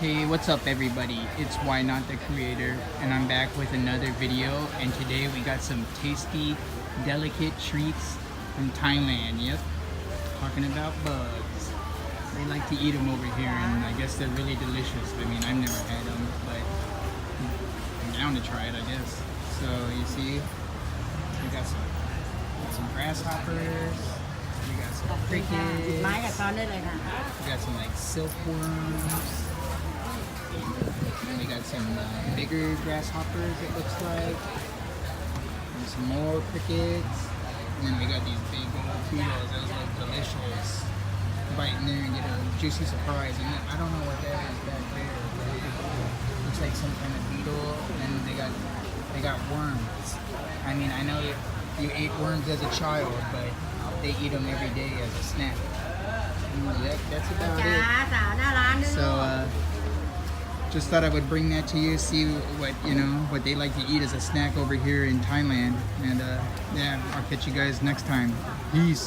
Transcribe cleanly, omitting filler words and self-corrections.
Hey, what's up everybody? It's Why Not the Creator, and I'm back with another video, and today we got some tasty, delicate treats from Thailand. Yep, talking about bugs. They like to eat them over here, and I guess they're really delicious. I mean, I've never had them, but I'm down to try it, I guess. So, you see, we got some grasshoppers, we got some crickets, ไม้กับซ้อนได้เลยค่ะ we got some like silkworms. And we got some bigger grasshoppers, it looks like. And some more crickets. And then we got these big old beetles. Those look delicious. Bite in there and get a juicy surprise. And I don't know what that is back there, but it looks like some kind of beetle. And they got worms. I mean, I know you ate worms as a child, but they eat them every day as a snack. And that's about จ้า it. สาวหน้าร้านด้วยลู So, ก just thought I would bring that to you, see what they like to eat as a snack over here in Thailand. And yeah, I'll catch you guys next time. Peace.